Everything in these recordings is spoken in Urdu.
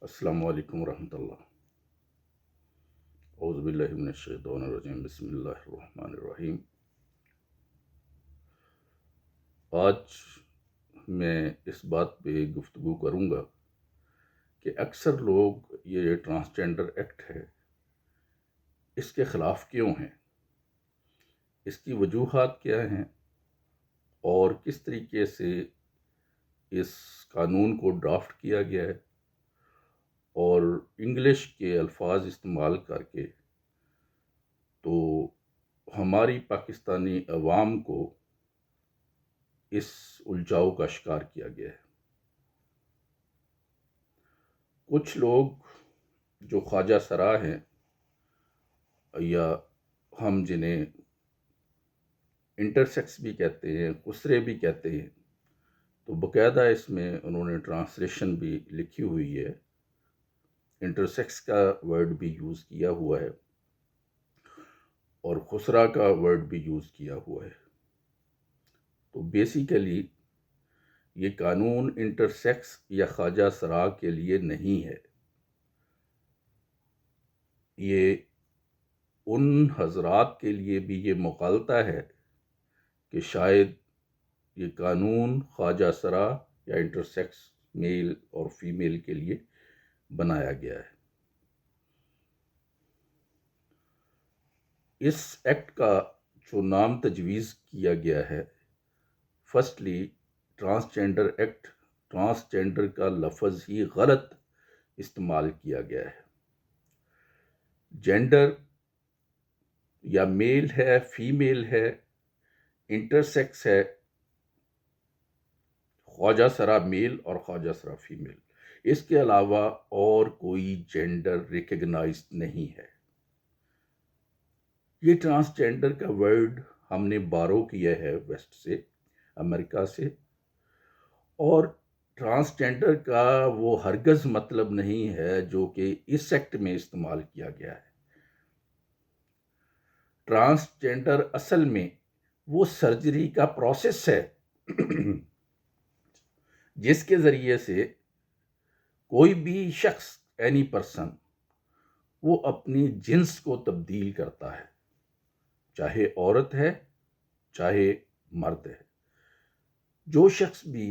السلام علیکم ورحمۃ اللہ۔ اعوذ باللہ من الشیطان الرجیم، بسم اللہ الرحمن الرحیم۔ آج میں اس بات پہ گفتگو کروں گا کہ اکثر لوگ یہ ٹرانسجینڈر ایکٹ ہے اس کے خلاف کیوں ہیں، اس کی وجوہات کیا ہیں، اور کس طریقے سے اس قانون کو ڈرافٹ کیا گیا ہے، اور انگلش کے الفاظ استعمال کر کے تو ہماری پاکستانی عوام کو اس الجھاؤ کا شکار کیا گیا ہے۔ کچھ لوگ جو خواجہ سرا ہیں، یا ہم جنہیں انٹرسیکس بھی کہتے ہیں، خسرے بھی کہتے ہیں، تو باقاعدہ اس میں انہوں نے ٹرانسلیشن بھی لکھی ہوئی ہے، انٹرسیکس کا ورڈ بھی یوز کیا ہوا ہے اور خسرا کا ورڈ بھی یوز کیا ہوا ہے۔ تو بیسیکلی یہ قانون انٹرسیکس یا خواجہ سرا کے لیے نہیں ہے، یہ ان حضرات کے لیے بھی یہ مغالطہ ہے کہ شاید یہ قانون خواجہ سرا یا انٹرسیکس میل اور فیمیل کے لیے بنایا گیا ہے۔ اس ایکٹ کا جو نام تجویز کیا گیا ہے، فرسٹلی ٹرانسجینڈر ایکٹ، ٹرانسجینڈر کا لفظ ہی غلط استعمال کیا گیا ہے۔ جینڈر یا میل ہے، فیمیل ہے، انٹرسیکس ہے، خواجہ سرا میل اور خواجہ سرا فیمیل، اس کے علاوہ اور کوئی جینڈر ریکگنائزڈ نہیں ہے۔ یہ ٹرانسجینڈر کا ورڈ ہم نے بارو کیا ہے ویسٹ سے، امریکہ سے، اور ٹرانسجینڈر کا وہ ہرگز مطلب نہیں ہے جو کہ اس ایکٹ میں استعمال کیا گیا ہے۔ ٹرانسجینڈر اصل میں وہ سرجری کا پروسیس ہے جس کے ذریعے سے کوئی بھی شخص، اینی پرسن، وہ اپنی جنس کو تبدیل کرتا ہے، چاہے عورت ہے چاہے مرد ہے۔ جو شخص بھی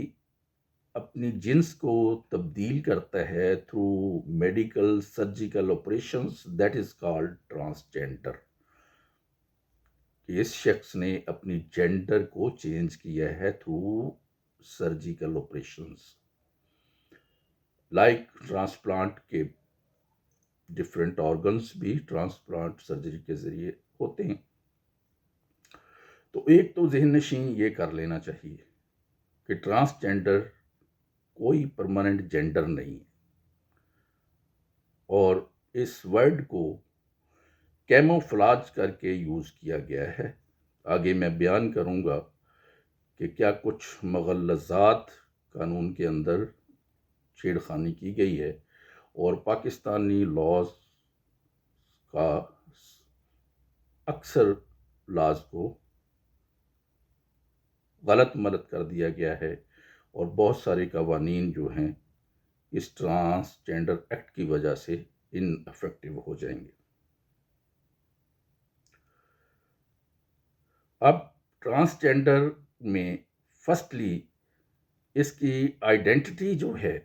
اپنی جنس کو تبدیل کرتا ہے through medical surgical operations, that is called transgender. اس شخص نے اپنی جینڈر کو چینج کیا ہے through surgical operations, like transplant کے ڈفرینٹ آرگنز بھی ٹرانسپلانٹ سرجری کے ذریعے ہوتے ہیں۔ تو ایک تو ذہن نشین یہ کر لینا چاہیے کہ ٹرانسجینڈر کوئی پرماننٹ جینڈر نہیں ہے، اور اس ورڈ کو کیموفلاج کر کے یوز کیا گیا ہے۔ آگے میں بیان کروں گا کہ کیا کچھ مغلظات قانون کے اندر چھیڑ خانی کی گئی ہے، اور پاکستانی لاز کا اکثر لاز کو غلط ملت کر دیا گیا ہے، اور بہت سارے قوانین جو ہیں اس ٹرانسجینڈر ایکٹ کی وجہ سے ان افیکٹو ہو جائیں گے۔ اب ٹرانسجینڈر میں فرسٹلی اس کی آئیڈینٹی جو ہے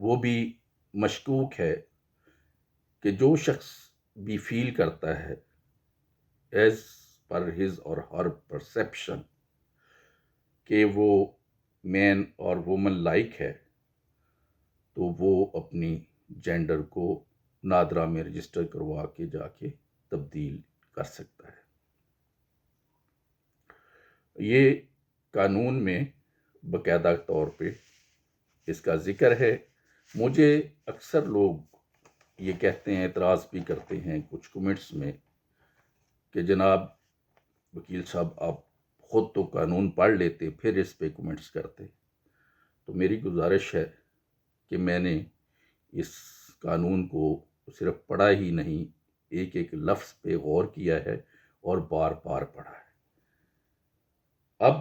وہ بھی مشکوک ہے، کہ جو شخص بھی فیل کرتا ہے as per his or Hare perception کہ وہ مین اور وومن لائک ہے، تو وہ اپنی جینڈر کو نادرا میں رجسٹر کروا کے جا کے تبدیل کر سکتا ہے۔ یہ قانون میں باقاعدہ طور پہ اس کا ذکر ہے۔ مجھے اکثر لوگ یہ کہتے ہیں، اعتراض بھی کرتے ہیں کچھ کمنٹس میں، کہ جناب وکیل صاحب آپ خود تو قانون پڑھ لیتے پھر اس پہ کمنٹس کرتے۔ تو میری گزارش ہے کہ میں نے اس قانون کو صرف پڑھا ہی نہیں، ایک ایک لفظ پہ غور کیا ہے اور بار بار پڑھا ہے۔ اب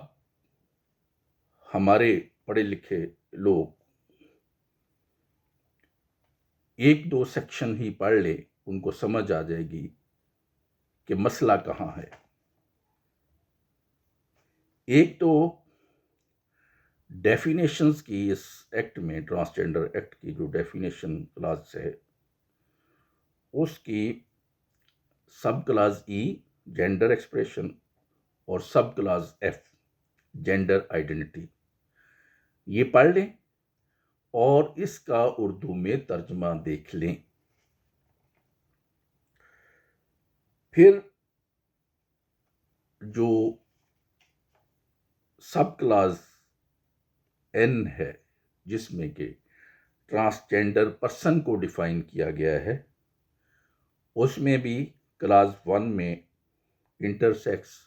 ہمارے پڑھے لکھے لوگ ایک دو سیکشن ہی پڑھ لے ان کو سمجھ آ جائے گی کہ مسئلہ کہاں ہے۔ ایک تو ڈیفینیشنز کی اس ایکٹ میں، ٹرانسجینڈر ایکٹ کی جو ڈیفینیشن کلاز ہے، اس کی سب کلاز ای جینڈر ایکسپریشن اور سب کلاز ایف جینڈر آئیڈینٹی، یہ پڑھ لیں اور اس کا اردو میں ترجمہ دیکھ لیں۔ پھر جو سب کلاز این ہے، جس میں کہ ٹرانسجینڈر پرسن کو ڈیفائن کیا گیا ہے، اس میں بھی کلاس 1 میں انٹرسیکس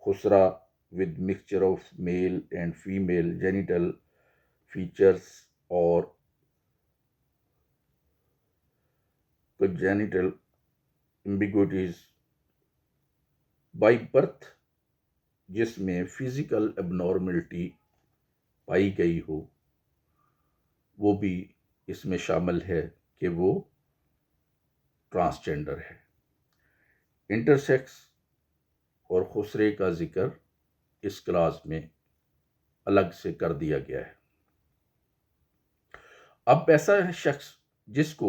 خسرہ with mixture of male and female genital features اور congenital ambiguities بائی برتھ، جس میں فزیکل ابنارملٹی پائی گئی ہو، وہ بھی اس میں شامل ہے کہ وہ ٹرانسجینڈر ہے۔ انٹرسیکس اور خسرے کا ذکر اس کلاس میں الگ سے کر دیا گیا ہے۔ اب ایسا شخص جس کو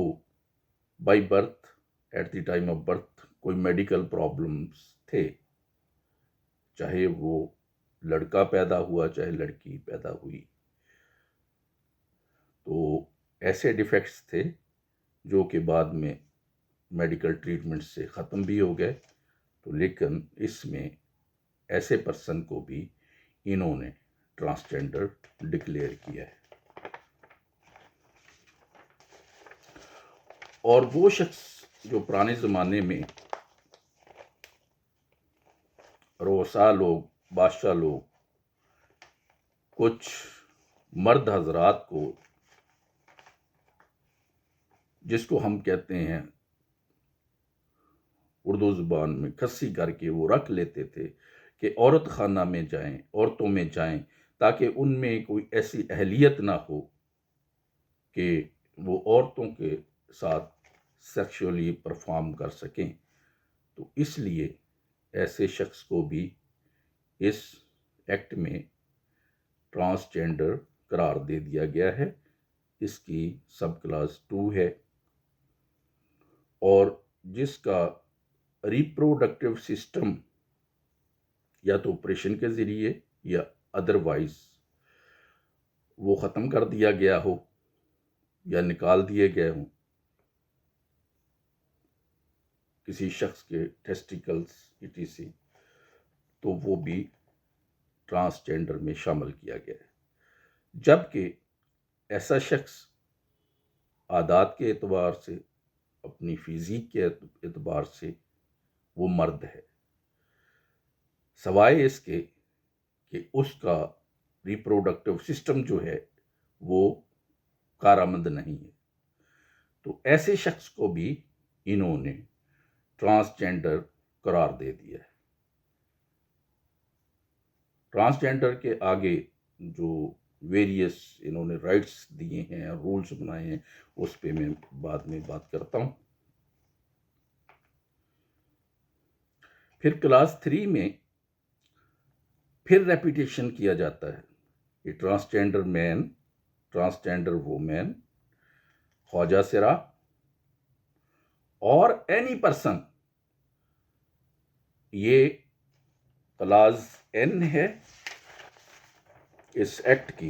by birth, at the time of birth, کوئی میڈیکل پرابلمس تھے، چاہے وہ لڑکا پیدا ہوا چاہے لڑکی پیدا ہوئی، تو ایسے ڈیفیکٹس تھے جو کہ بعد میں میڈیکل ٹریٹمنٹ سے ختم بھی ہو گئے، تو لیکن اس میں ایسے پرسن کو بھی انہوں نے ٹرانسجینڈر ڈکلیئر کیا ہے۔ اور وہ شخص جو پرانے زمانے میں رؤساء لوگ، بادشاہ لوگ، کچھ مرد حضرات کو، جس کو ہم کہتے ہیں اردو زبان میں کھسی کر کے وہ رکھ لیتے تھے کہ عورت خانہ میں جائیں، عورتوں میں جائیں، تاکہ ان میں کوئی ایسی اہلیت نہ ہو کہ وہ عورتوں کے ساتھ سیکشولی پرفارم کر سکیں، تو اس لیے ایسے شخص کو بھی اس ایکٹ میں ٹرانسجینڈر قرار دے دیا گیا ہے۔ اس کی سب کلاس 2 ہے، اور جس کا ریپروڈکٹیو سسٹم یا تو آپریشن کے ذریعے یا ادروائز وہ ختم کر دیا گیا ہو یا نکال دیے گئے ہوں، کسی شخص کے ٹیسٹیکلز etc، تو وہ بھی ٹرانسجینڈر میں شامل کیا گیا ہے۔ جبکہ ایسا شخص عادات کے اعتبار سے، اپنی فزیک کے اعتبار سے وہ مرد ہے، سوائے اس کے کہ اس کا ریپروڈکٹیو سسٹم جو ہے وہ کارآمد نہیں ہے، تو ایسے شخص کو بھی انہوں نے ٹرانسجینڈر قرار دے دیا ہے۔ ٹرانسجینڈر کے آگے جو ویریس انہوں نے رائٹس دیے ہیں، رولز بنائے ہیں، اس پہ میں بعد میں بات کرتا ہوں۔ پھر کلاس 3 میں پھر ریپیٹیشن کیا جاتا ہے کہ ٹرانسجینڈر مین، ٹرانسجینڈر وومین، خواجہ سرا اور اینی پرسن، یہ کلاس این ہے اس ایکٹ کی،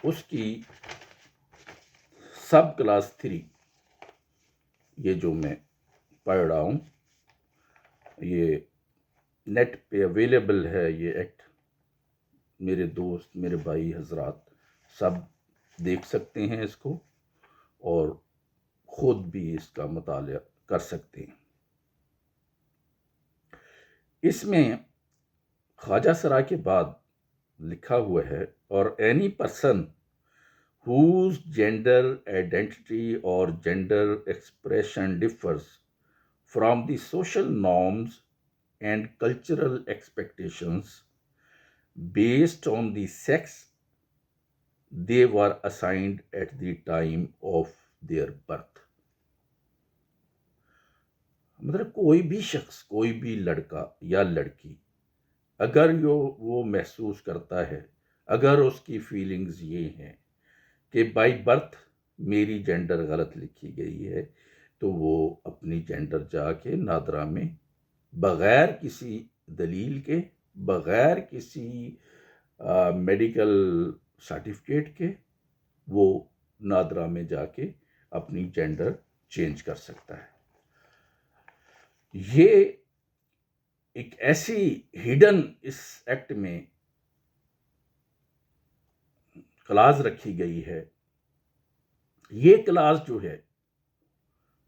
اس کی سب کلاس 3، یہ جو میں پڑھ رہا ہوں، یہ نیٹ پہ اویلیبل ہے، یہ ایکٹ میرے دوست، میرے بھائی حضرات سب دیکھ سکتے ہیں اس کو، اور خود بھی اس کا مطالعہ کر سکتے ہیں۔ اس میں خواجہ سرا کے بعد لکھا ہوا ہے، اور any person whose gender identity or gender expression differs from the social norms and cultural expectations based on the sex, they were assigned at the time of their birth. مطلب کوئی بھی شخص، کوئی بھی لڑکا یا لڑکی اگر وہ محسوس کرتا ہے، اگر اس کی فیلنگز یہ ہیں کہ بائی برتھ میری جینڈر غلط لکھی گئی ہے، تو وہ اپنی جینڈر جا کے نادرا میں بغیر کسی دلیل کے، بغیر کسی میڈیکل سرٹیفکیٹ کے، وہ نادرا میں جا کے اپنی جینڈر چینج کر سکتا ہے۔ یہ ایک ایسی ہڈن اس ایکٹ میں کلاز رکھی گئی ہے، یہ کلاز جو ہے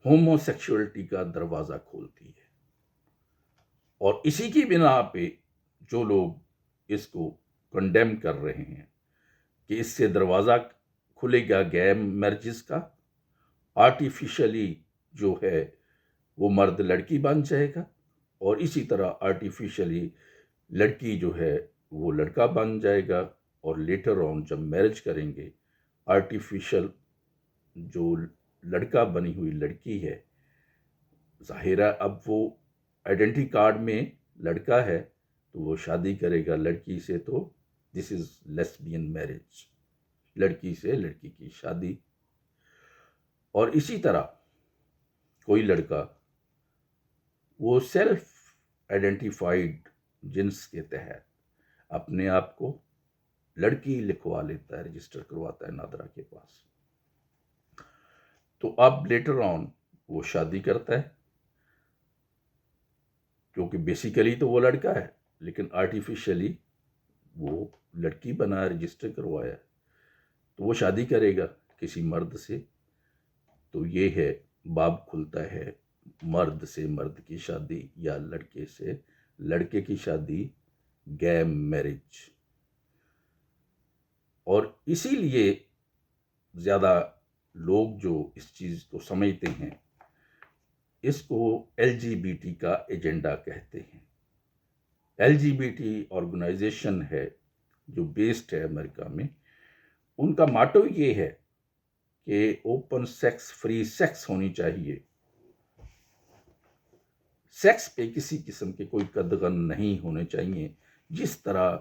ہومو سیکشولیٹی کا دروازہ کھولتی ہے، اور اسی کی بنا پہ جو لوگ اس کو کنڈیم کر رہے ہیں کہ اس سے دروازہ کھلے گا گے میرجز کا، آرٹیفیشلی جو ہے وہ مرد لڑکی بن جائے گا، اور اسی طرح آرٹیفیشلی لڑکی جو ہے وہ لڑکا بن جائے گا، اور لیٹر آن جب میرج کریں گے آرٹیفیشل جو لڑکا بنی ہوئی لڑکی ہے، ظاہر ہے اب وہ آئیڈینٹی کارڈ میں لڑکا ہے تو وہ شادی کرے گا لڑکی سے، تو دس از لیسبین میرج، لڑکی سے لڑکی کی شادی۔ اور اسی طرح کوئی لڑکا وہ سیلف آئیڈینٹیفائیڈ جنس کے تحت اپنے آپ کو لڑکی لکھوا لیتا ہے، رجسٹر کرواتا ہے نادرا کے پاس، تو اب لیٹر آن وہ شادی کرتا ہے، کیونکہ بیسیکلی تو وہ لڑکا ہے لیکن آرٹیفیشلی وہ لڑکی بنا، رجسٹر کروایا، تو وہ شادی کرے گا کسی مرد سے، تو یہ ہے باب کھلتا ہے مرد سے مرد کی شادی یا لڑکے سے لڑکے کی شادی، گے میرج۔ اور اسی لیے زیادہ لوگ جو اس چیز کو سمجھتے ہیں اس کو ایل جی بی ٹی کا ایجنڈا کہتے ہیں۔ L G B T organization ہے جو بیسڈ ہے امریکہ میں، ان کا ماٹو یہ ہے کہ اوپن سیکس، فری سیکس ہونی چاہیے، سیکس پہ کسی قسم کے کوئی قدغن نہیں ہونے چاہیے، جس طرح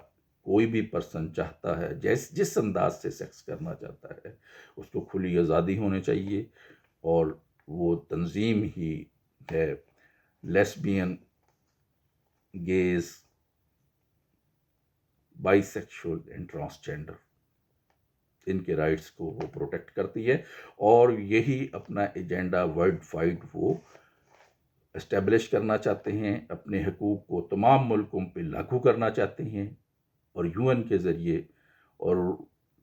کوئی بھی پرسن چاہتا ہے، جس انداز سے سیکس کرنا چاہتا ہے اس کو کھلی آزادی ہونے چاہیے، اور وہ تنظیم ہی ہے lesbian, gays, bisexual and transgender, ان کے رائٹس کو وہ پروٹیکٹ کرتی ہے، اور یہی اپنا ایجنڈا ورلڈ وائڈ وہ اسٹیبلش کرنا چاہتے ہیں، اپنے حقوق کو تمام ملکوں پہ لاگو کرنا چاہتے ہیں، اور یو این کے ذریعے اور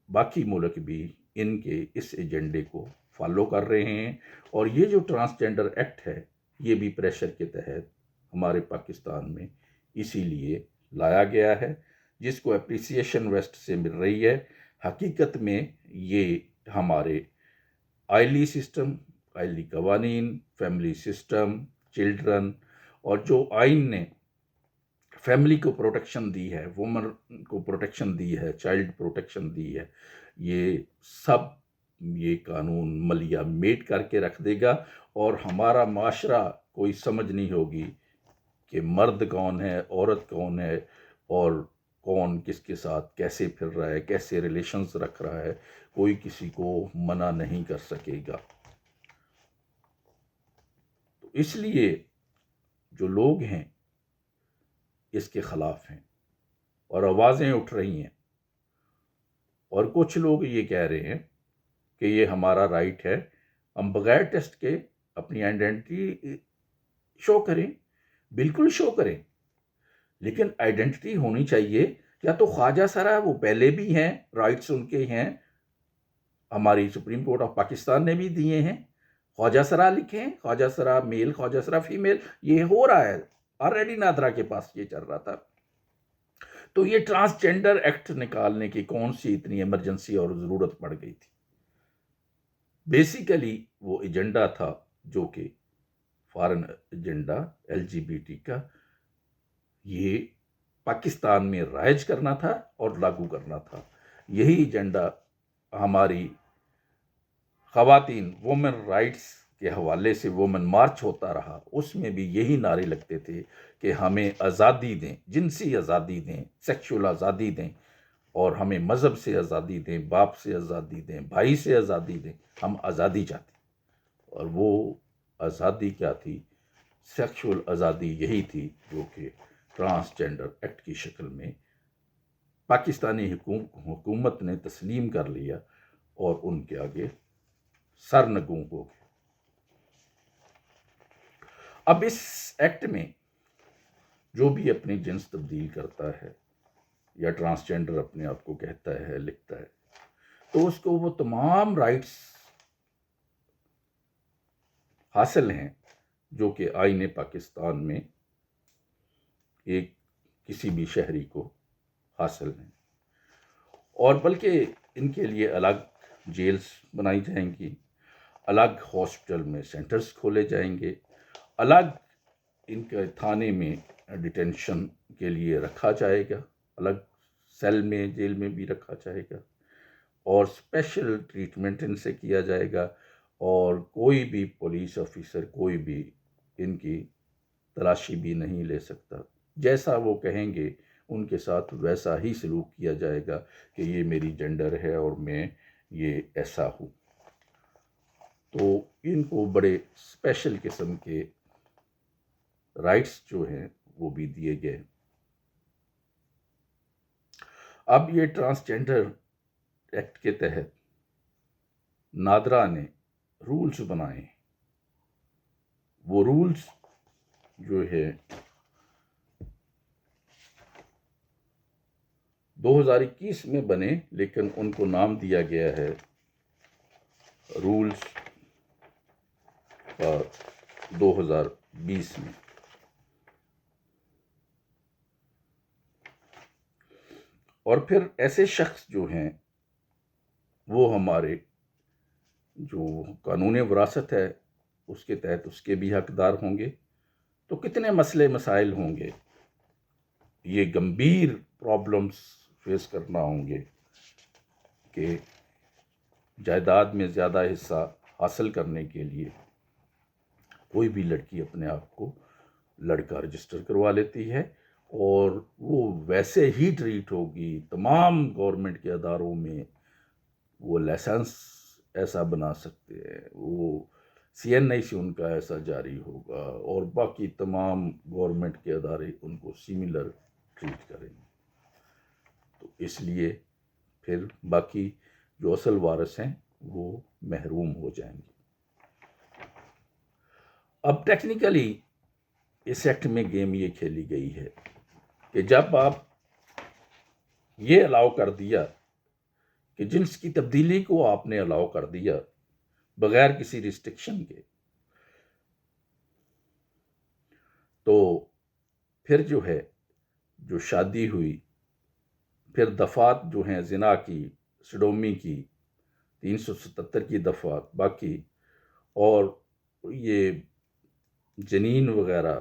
باقی ملک بھی ان کے اس ایجنڈے کو فالو کر رہے ہیں۔ اور یہ جو ٹرانسجینڈر ایکٹ ہے یہ بھی پریشر کے تحت ہمارے پاکستان میں اسی لیے لایا گیا ہے، جس کو اپریسیشن ویسٹ سے مل رہی ہے۔ حقیقت میں یہ ہمارے آئلی سسٹم، آئلی قوانین، فیملی سسٹم، چلڈرن، اور جو آئین نے فیملی کو پروٹیکشن دی ہے، وومن کو پروٹیکشن دی ہے، چائلڈ پروٹیکشن دی ہے، یہ سب یہ قانون ملیا میٹ کر کے رکھ دے گا، اور ہمارا معاشرہ کوئی سمجھ نہیں ہوگی کہ مرد کون ہے، عورت کون ہے، اور کون کس کے ساتھ کیسے پھر رہا ہے، کیسے ریلیشنز رکھ رہا ہے، کوئی کسی کو منع نہیں کر سکے گا۔ تو اس لیے جو لوگ ہیں اس کے خلاف ہیں اور آوازیں اٹھ رہی ہیں، اور کچھ لوگ یہ کہہ رہے ہیں کہ یہ ہمارا رائٹ ہے، ہم بغیر ٹیسٹ کے اپنی آئیڈینٹی شو کریں، بالکل شو کریں، لیکن آئیڈینٹی ہونی چاہیے یا تو خواجہ سرا، وہ پہلے بھی ہیں، رائٹس ان کے ہیں، ہماری سپریم کورٹ آف پاکستان نے بھی دیے ہیں، خواجہ سرا لکھیں، خواجہ سرا میل، خواجہ سرا فیمیل، یہ ہو رہا ہے آلریڈی، نادرا کے پاس یہ چل رہا تھا۔ تو یہ ٹرانسجینڈر ایکٹ نکالنے کی کون سی اتنی ایمرجنسی اور ضرورت پڑ گئی تھی؟ بیسیکلی وہ ایجنڈا تھا جو کہ foreign agenda L G B T کا، یہ پاکستان میں رائج کرنا تھا اور لاگو کرنا تھا۔ یہی ایجنڈا ہماری خواتین وومن رائٹس کے حوالے سے وومن مارچ ہوتا رہا، اس میں بھی یہی نعرے لگتے تھے کہ ہمیں آزادی دیں، جنسی آزادی دیں، سیکشول آزادی دیں، اور ہمیں مذہب سے آزادی دیں، باپ سے آزادی دیں، بھائی سے آزادی دیں، ہم آزادی چاہتے ہیں۔ اور وہ آزادی کیا تھی؟ سیکشول آزادی یہی تھی جو کہ ٹرانسجنڈر ایکٹ کی شکل میں پاکستانی حکومت نے تسلیم کر لیا اور ان کے آگے سرنگوں ہو گئے۔ اب اس ایکٹ میں جو بھی اپنی جنس تبدیل کرتا ہے یا ٹرانسجنڈر اپنے آپ کو کہتا ہے، لکھتا ہے، تو اس کو وہ تمام رائٹس حاصل ہیں جو کہ آئین پاکستان میں ایک کسی بھی شہری کو حاصل ہیں، اور بلکہ ان کے لیے الگ جیلز بنائی جائیں گی، الگ ہاسپٹل میں سینٹرز کھولے جائیں گے، الگ ان کے تھانے میں ڈیٹینشن کے لیے رکھا جائے گا، الگ سیل میں جیل میں بھی رکھا جائے گا، اور اسپیشل ٹریٹمنٹ ان سے کیا جائے گا، اور کوئی بھی پولیس آفیسر کوئی بھی ان کی تلاشی بھی نہیں لے سکتا، جیسا وہ کہیں گے ان کے ساتھ ویسا ہی سلوک کیا جائے گا کہ یہ میری جینڈر ہے اور میں یہ ایسا ہوں۔ تو ان کو بڑے اسپیشل قسم کے رائٹس جو ہیں وہ بھی دیے گئے۔ اب یہ ٹرانسجنڈر ایکٹ کے تحت نادرا نے رولز بنائے، وہ رولز جو ہے 2021 میں بنے، لیکن ان کو نام دیا گیا ہے رولز 2020 میں۔ اور پھر ایسے شخص جو ہیں وہ ہمارے جو قانون وراثت ہے اس کے تحت اس کے بھی حقدار ہوں گے، تو کتنے مسئلے مسائل ہوں گے، یہ گمبھیر پرابلمز فیس کرنا ہوں گے کہ جائیداد میں زیادہ حصہ حاصل کرنے کے لیے کوئی بھی لڑکی اپنے آپ کو لڑکا رجسٹر کروا لیتی ہے، اور وہ ویسے ہی ٹریٹ ہوگی تمام گورنمنٹ کے اداروں میں، وہ لائسنس ایسا بنا سکتے ہیں، وہ CNI سے ان کا ایسا جاری ہوگا، اور باقی تمام گورنمنٹ کے ادارے ان کو سملر ٹریٹ کریں گے۔ تو اس لیے پھر باقی جو اصل وارث ہیں وہ محروم ہو جائیں گے۔ اب ٹیکنیکلی اس ایکٹ میں گیم یہ کھیلی گئی ہے کہ جب آپ یہ الاؤ کر دیا کہ جنس کی تبدیلی کو آپ نے الاؤ کر دیا بغیر کسی ریسٹرکشن کے، تو پھر جو ہے جو شادی ہوئی، پھر دفعات جو ہیں زنا کی، سڈومی کی 377 کی دفعات باقی، اور یہ جنین وغیرہ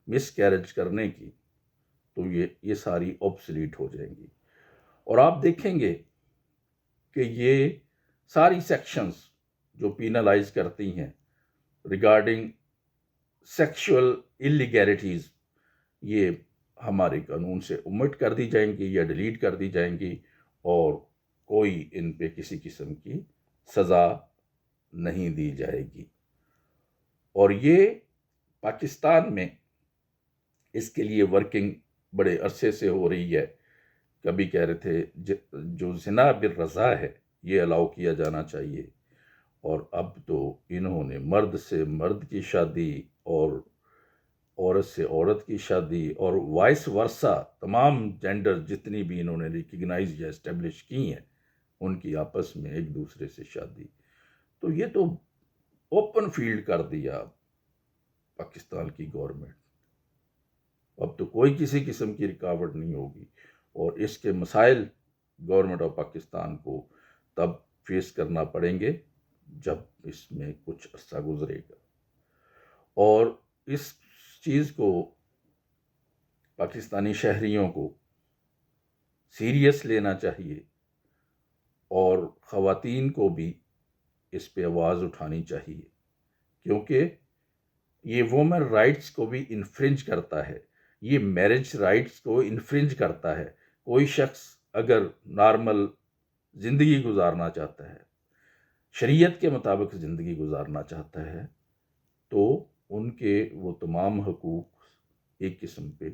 مس کیریج کرنے کی، تو یہ ساری آبسلیٹ ہو جائیں گی، اور آپ دیکھیں گے کہ یہ ساری سیکشنز جو پینلائز کرتی ہیں ریگارڈنگ سیکشول اللیگیلٹیز، یہ ہمارے قانون سے omit کر دی جائیں گی یا ڈیلیٹ کر دی جائیں گی، اور کوئی ان پہ کسی قسم کی سزا نہیں دی جائے گی۔ اور یہ پاکستان میں اس کے لیے ورکنگ بڑے عرصے سے ہو رہی ہے۔ کبھی کہہ رہے تھے جو زنا بالرضا ہے یہ الاؤ کیا جانا چاہیے، اور اب تو انہوں نے مرد سے مرد کی شادی اور عورت سے عورت کی شادی اور وائس ورثہ تمام جینڈر جتنی بھی انہوں نے ریکگنائز یا اسٹیبلش کی ہیں ان کی آپس میں ایک دوسرے سے شادی، تو یہ تو اوپن فیلڈ کر دیا پاکستان کی گورنمنٹ۔ اب تو کوئی کسی قسم کی رکاوٹ نہیں ہوگی، اور اس کے مسائل گورنمنٹ آف پاکستان کو تب فیس کرنا پڑیں گے جب اس میں کچھ عرصہ گزرے گا، اور اس چیز کو پاکستانی شہریوں کو سیریس لینا چاہیے، اور خواتین کو بھی اس پہ آواز اٹھانی چاہیے، کیونکہ یہ وومن رائٹس کو بھی انفرنج کرتا ہے، یہ میرج رائٹس کو انفرنج کرتا ہے۔ کوئی شخص اگر نارمل زندگی گزارنا چاہتا ہے، شریعت کے مطابق زندگی گزارنا چاہتا ہے، تو ان کے وہ تمام حقوق ایک قسم پہ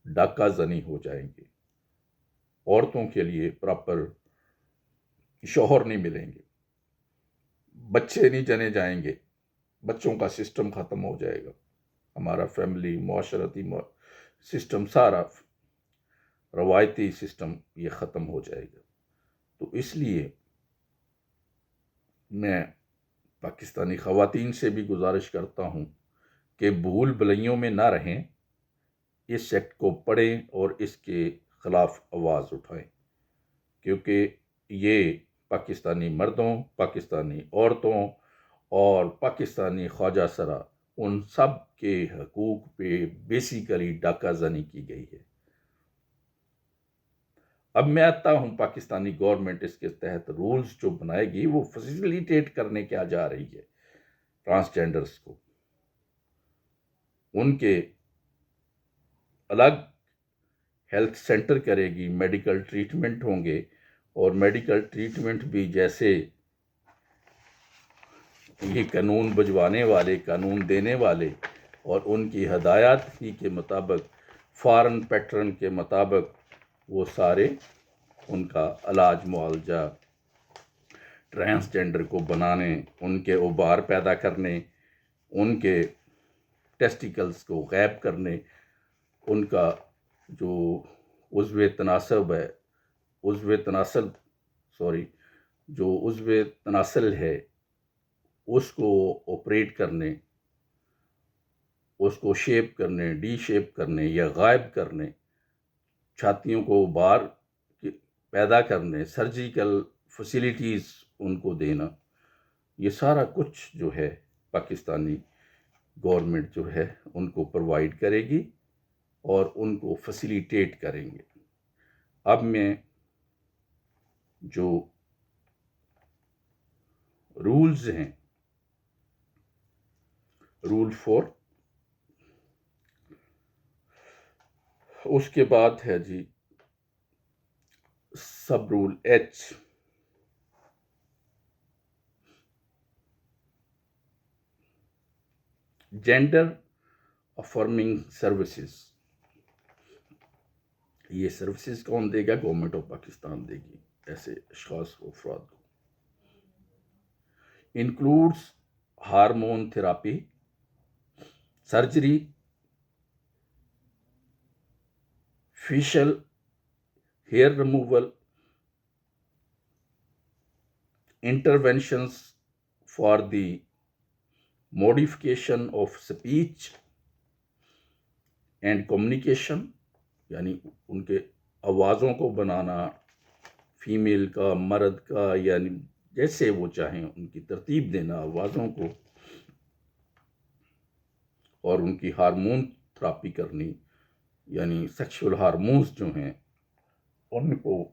ڈاکہ زنی ہو جائیں گے۔ عورتوں کے لیے پراپر شوہر نہیں ملیں گے، بچے نہیں جنے جائیں گے، بچوں کا سسٹم ختم ہو جائے گا، ہمارا فیملی معاشرتی سسٹم سارا روایتی سسٹم یہ ختم ہو جائے گا۔ تو اس لیے میں پاکستانی خواتین سے بھی گزارش کرتا ہوں کہ بھول بھلائیوں میں نہ رہیں، اس ایکٹ کو پڑھیں اور اس کے خلاف آواز اٹھائیں، کیونکہ یہ پاکستانی مردوں، پاکستانی عورتوں اور پاکستانی خواجہ سرا ان سب کے حقوق پہ بیسیکلی ڈاکہ زنی کی گئی ہے۔ اب میں آتا ہوں، پاکستانی گورنمنٹ اس کے تحت رولز جو بنائے گی وہ فیسیلیٹیٹ کرنے کیا جا رہی ہے ٹرانسجینڈرز کو، ان کے الگ ہیلتھ سینٹر کرے گی، میڈیکل ٹریٹمنٹ ہوں گے، اور میڈیکل ٹریٹمنٹ بھی جیسے یہ قانون بجوانے والے، قانون دینے والے اور ان کی ہدایات ہی کے مطابق، فارن پیٹرن کے مطابق وہ سارے ان کا علاج معالجہ ٹرانسجینڈر کو بنانے، ان کے اوبار پیدا کرنے، ان کے ٹیسٹیکلز کو غائب کرنے، ان کا جو عضو تناسب ہے، جو عضو تناسل ہے اس کو آپریٹ کرنے، اس کو شیپ کرنے، ڈی شیپ کرنے یا غائب کرنے، چھاتیوں کو بار پیدا کرنے، سرجیکل فیسیلیٹیز ان کو دینا، یہ سارا کچھ جو ہے پاکستانی گورنمنٹ جو ہے ان کو پرووائڈ کرے گی اور ان کو فیسیلیٹیٹ کریں گے۔ اب میں جو رولز ہیں، رول 4، اس کے بعد ہے جی sub rule H, gender affirming services. یہ سروسز کون دے گا؟ گورنمنٹ آف پاکستان دے گی ایسے اشخاص و افراد کو۔ Includes hormone therapy, surgery, facial hair removal, interventions for the modification of speech and communication, یعنی ان کے آوازوں کو بنانا، فیمیل کا، مرد کا، یعنی جیسے وہ چاہیں ان کی ترتیب دینا آوازوں کو، اور ان کی ہارمون تھراپی کرنی، یعنی سیکشول ہارمونز جو ہیں ان کو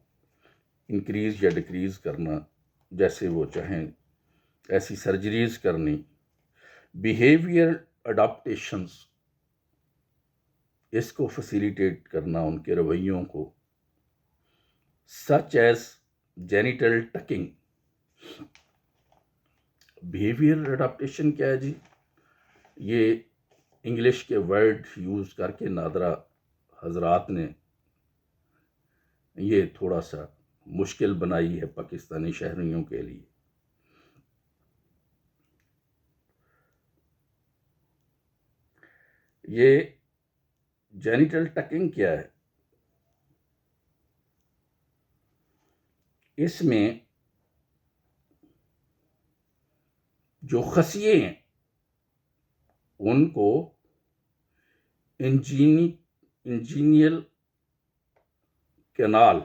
انکریز یا ڈیکریز کرنا جیسے وہ چاہیں، ایسی سرجریز کرنی۔ بیہیویئر اڈاپٹیشنز، اس کو فیسیلیٹیٹ کرنا ان کے رویوں کو، such as genital taking. Behaviour adaptation کیا ہے جی؟ یہ انگلش کے ورڈ یوز کر کے نادرا حضرات نے یہ تھوڑا سا مشکل بنائی ہے پاکستانی شہریوں کے لیے۔ یہ جینیٹل ٹکنگ کیا ہے؟ اس میں جو خصیے ہیں ان کو انجینیل کینال،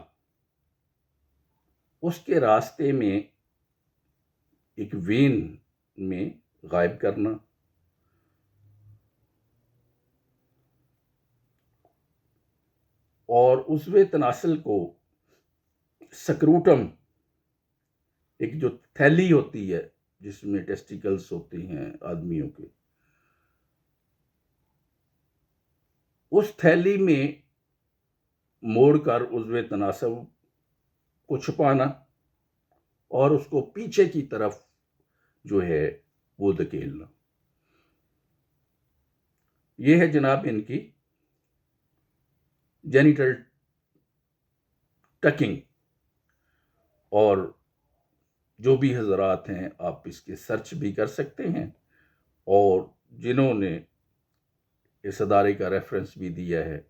اس کے راستے میں ایک وین میں غائب کرنا، اور عضو تناسل کو سکروٹم ایک جو تھیلی ہوتی ہے جس میں ٹیسٹیکلز ہوتے ہیں آدمیوں کے، اس تھیلی میں موڑ کر عضو تناسب کو چھپانا اور اس کو پیچھے کی طرف جو ہے وہ دھکیلنا، یہ ہے جناب ان کی جینیٹل ٹکنگ۔ اور جو بھی حضرات ہیں آپ اس کے سرچ بھی کر سکتے ہیں، اور جنہوں نے اس ادارے کا ریفرنس بھی دیا ہے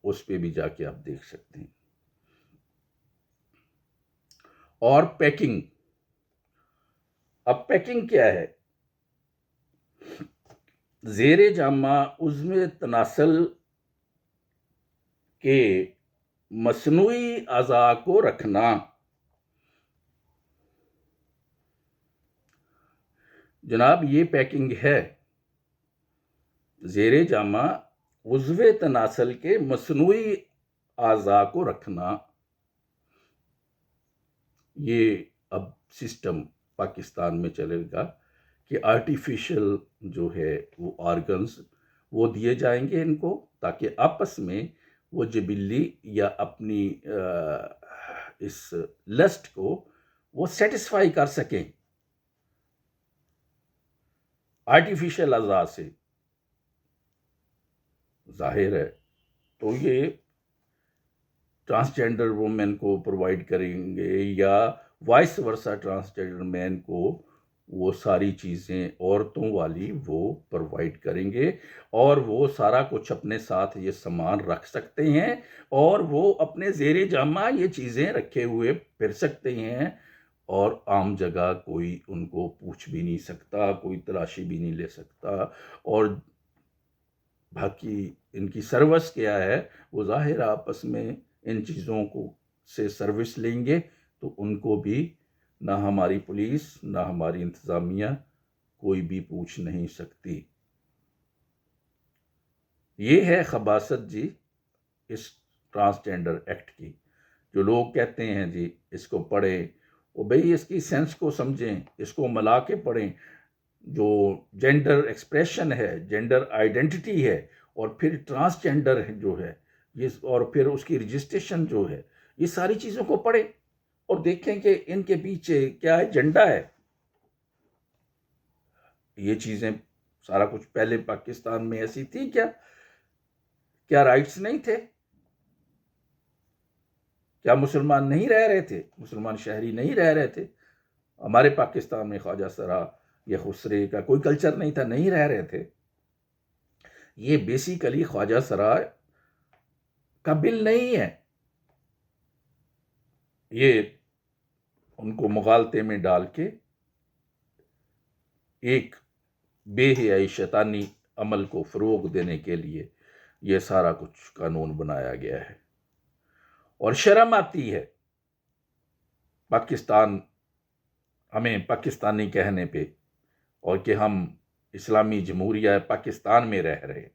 اس پہ بھی جا کے آپ دیکھ سکتے ہیں۔ اور پیکنگ، اب پیکنگ کیا ہے؟ زیر جامہ عضو تناسل کے مصنوعی اعضاء کو رکھنا۔ جناب یہ پیکنگ ہے، زیر جامہ عضو تناسل کے مصنوعی اعضاء کو رکھنا۔ یہ اب سسٹم پاکستان میں چلے گا کہ آرٹیفیشل جو ہے وہ آرگنز وہ دیے جائیں گے ان کو، تاکہ آپس میں وہ جبلی یا اپنی اس لسٹ کو وہ سیٹسفائی کر سکیں آرٹیفیشل اعضاء سے۔ ظاہر ہے تو یہ ٹرانسجینڈر وومن کو پرووائڈ کریں گے یا وائس ورسا ٹرانسجینڈر مین کو وہ ساری چیزیں عورتوں والی وہ پرووائڈ کریں گے، اور وہ سارا کچھ اپنے ساتھ یہ سامان رکھ سکتے ہیں، اور وہ اپنے زیر جامہ یہ چیزیں رکھے ہوئے پھر سکتے ہیں، اور عام جگہ کوئی ان کو پوچھ بھی نہیں سکتا، کوئی تلاشی بھی نہیں لے سکتا۔ اور باقی ان کی سروس کیا ہے، وہ ظاہر آپس میں ان چیزوں کو سے سروس لیں گے، تو ان کو بھی نہ ہماری پولیس نہ ہماری انتظامیہ کوئی بھی پوچھ نہیں سکتی۔ یہ ہے خباثت جی اس ٹرانسجینڈر ایکٹ کی۔ جو لوگ کہتے ہیں جی اس کو پڑھیں، وہ بھئی اس کی سینس کو سمجھیں، اس کو ملا کے پڑھیں۔ جو جینڈر ایکسپریشن ہے، جینڈر آئیڈینٹی ہے، اور پھر ٹرانسجینڈر جو ہے یہ، اور پھر اس کی رجسٹریشن جو ہے، یہ ساری چیزوں کو پڑھیں اور دیکھیں کہ ان کے پیچھے کیا ایجنڈا ہے۔ یہ چیزیں سارا کچھ پہلے پاکستان میں ایسی تھی کیا رائٹس نہیں تھے؟ کیا مسلمان نہیں رہ رہے تھے؟ مسلمان شہری نہیں رہ رہے تھے؟ ہمارے پاکستان میں خواجہ سرا یا خسرے کا کوئی کلچر نہیں تھا، نہیں رہ رہے تھے؟ یہ بیسیکلی خواجہ سرا کا بل نہیں ہے، یہ ان کو مغالطے میں ڈال کے ایک بے حیائی شیطانی عمل کو فروغ دینے کے لیے یہ سارا کچھ قانون بنایا گیا ہے۔ اور شرم آتی ہے پاکستان، ہمیں پاکستانی کہنے پہ، اور کہ ہم اسلامی جمہوریہ پاکستان میں رہ رہے،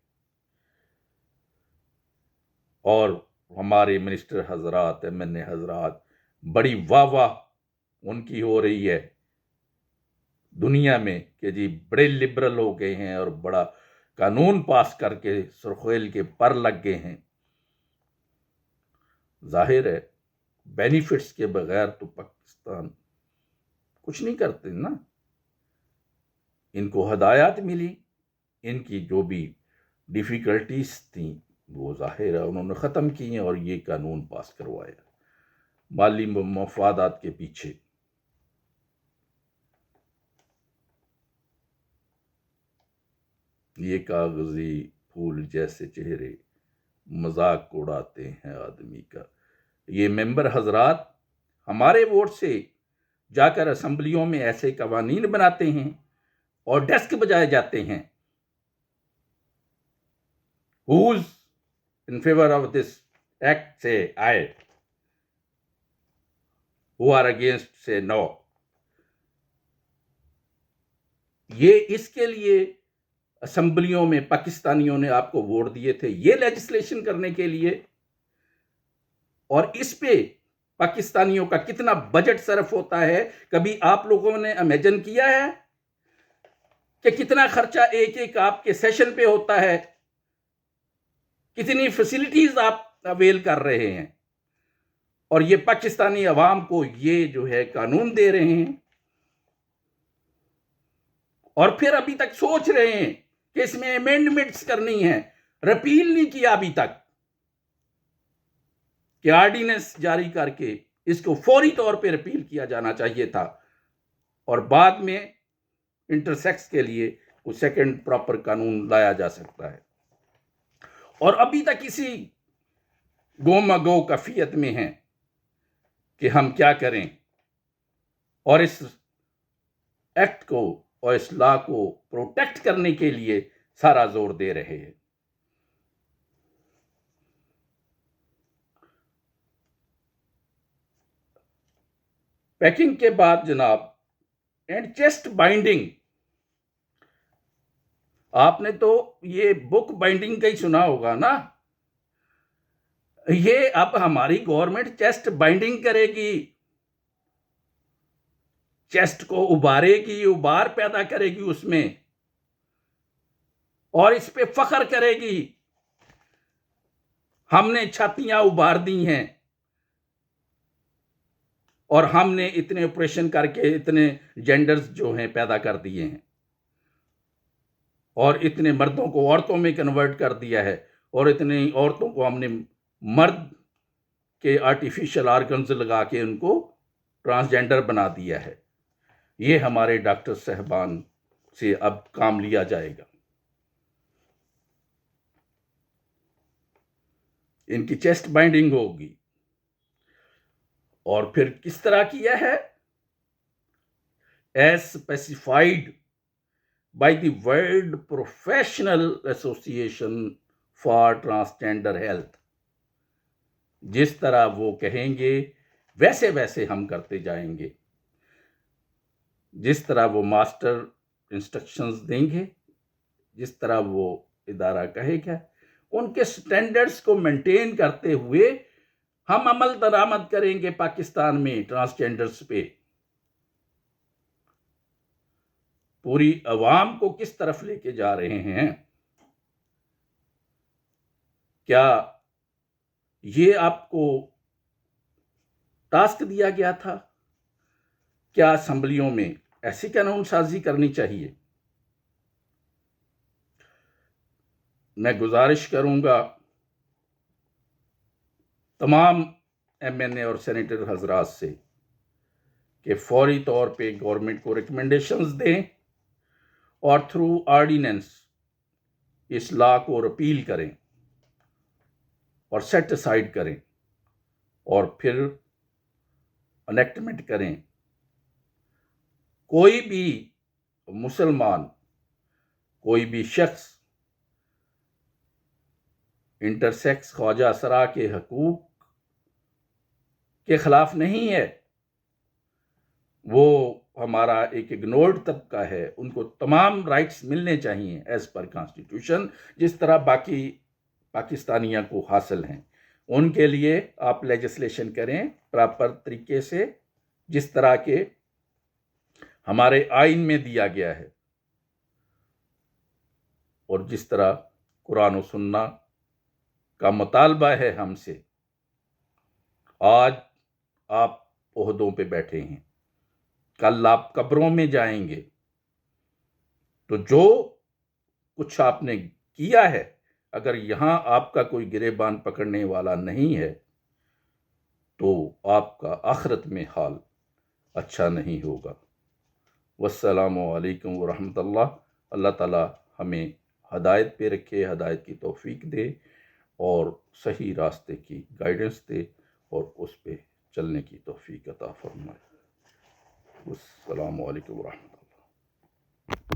اور ہمارے منسٹر حضرات، ایم این اے حضرات، بڑی واہ واہ ان کی ہو رہی ہے دنیا میں کہ جی بڑے لبرل ہو گئے ہیں اور بڑا قانون پاس کر کے سرخیل کے پر لگ گئے ہیں۔ ظاہر ہے بینیفٹس کے بغیر تو پاکستان کچھ نہیں کرتے نا۔ ان کو ہدایات ملی، ان کی جو بھی ڈیفیکلٹیز تھیں وہ ظاہر ہے انہوں نے ختم کی ہیں، اور یہ قانون پاس کروایا مالی مفادات کے پیچھے۔ یہ کاغذی پھول جیسے چہرے مذاق اڑاتے ہیں آدمی کا۔ یہ ممبر حضرات ہمارے ووٹ سے جا کر اسمبلیوں میں ایسے قوانین بناتے ہیں اور ڈیسک بجائے جاتے ہیں۔ Who's in favor of this act say aye, who are against say no۔ یہ اس کے لیے اسمبلیوں میں پاکستانیوں نے آپ کو ووٹ دیے تھے، یہ لیجسلیشن کرنے کے لیے، اور اس پہ پاکستانیوں کا کتنا بجٹ صرف ہوتا ہے؟ کبھی آپ لوگوں نے امیجن کیا ہے کہ کتنا خرچہ ایک ایک آپ کے سیشن پہ ہوتا ہے؟ کتنی فیسلٹیز آپ اویل کر رہے ہیں، اور یہ پاکستانی عوام کو یہ جو ہے قانون دے رہے ہیں، اور پھر ابھی تک سوچ رہے ہیں کہ اس میں امینڈمنٹس کرنی ہے۔ رپیل نہیں کیا ابھی تک، کہ آرڈیننس جاری کر کے اس کو فوری طور پہ رپیل کیا جانا چاہیے تھا، اور بعد میں انٹرسیکس کے لیے کوئی سیکنڈ پراپر قانون لایا جا سکتا ہے۔ اور ابھی تک اسی گو کفیت میں ہیں کہ ہم کیا کریں، اور اس ایکٹ کو اور اس لا کو پروٹیکٹ کرنے کے لیے سارا زور دے رہے ہیں۔ پیکنگ کے بعد جناب، اینڈ چیسٹ بائنڈنگ، آپ نے تو یہ بک بائنڈنگ کا ہی سنا ہوگا نا؟ یہ اب ہماری گورنمنٹ چیسٹ بائنڈنگ کرے گی، چیسٹ کو ابارے گی، ابار پیدا کرے گی اس میں، اور اس پہ فخر کرے گی، ہم نے چھاتیاں ابار دی ہیں، اور ہم نے اتنے آپریشن کر کے اتنے جینڈرز جو ہیں پیدا کر دیے ہیں، اور اتنے مردوں کو عورتوں میں کنورٹ کر دیا ہے، اور اتنے عورتوں کو ہم نے مرد کے آرٹیفیشل آرگنز لگا کے ان کو ٹرانسجینڈر بنا دیا ہے۔ یہ ہمارے ڈاکٹر صاحبان سے اب کام لیا جائے گا، ان کی چیسٹ بائنڈنگ ہوگی۔ اور پھر کس طرح کیا ہے؟ As specified by the world professional association for transgender health, جس طرح وہ کہیں گے ویسے ویسے ہم کرتے جائیں گے، جس طرح وہ ماسٹر انسٹرکشنز دیں گے، جس طرح وہ ادارہ کہے گا، ان کے سٹینڈرڈز کو مینٹین کرتے ہوئے ہم عمل درآمد کریں گے پاکستان میں ٹرانسجینڈرز پہ۔ پوری عوام کو کس طرف لے کے جا رہے ہیں؟ کیا یہ آپ کو ٹاسک دیا گیا تھا؟ کیا اسمبلیوں میں ایسی قانون سازی کرنی چاہیے؟ میں گزارش کروں گا تمام ایم این اے اور سینیٹر حضرات سے کہ فوری طور پہ گورنمنٹ کو ریکمنڈیشنز دیں، اور تھرو آرڈیننس اس لا کو رپیل کریں اور سیٹ اسائڈ کریں، اور پھر انیکٹمنٹ کریں۔ کوئی بھی مسلمان، کوئی بھی شخص انٹرسیکس خواجہ سرا کے حقوق کے خلاف نہیں ہے، وہ ہمارا ایک اگنورڈ طبقہ ہے، ان کو تمام رائٹس ملنے چاہیے ایز پر کانسٹیٹیوشن، جس طرح باقی پاکستانیوں کو حاصل ہیں۔ ان کے لیے آپ لیجسلیشن کریں پراپر طریقے سے، جس طرح کے ہمارے آئین میں دیا گیا ہے، اور جس طرح قرآن و سنہ کا مطالبہ ہے ہم سے۔ آج آپ عہدوں پہ بیٹھے ہیں، کل آپ قبروں میں جائیں گے، تو جو کچھ آپ نے کیا ہے، اگر یہاں آپ کا کوئی گریبان پکڑنے والا نہیں ہے تو آپ کا آخرت میں حال اچھا نہیں ہوگا۔ والسلام علیکم ورحمۃ اللہ۔ اللہ تعالی ہمیں ہدایت پہ رکھے، ہدایت کی توفیق دے، اور صحیح راستے کی گائیڈنس دے، اور اس پہ چلنے کی توفیق عطا فرمائے۔ السلام علیکم ورحمۃ اللہ۔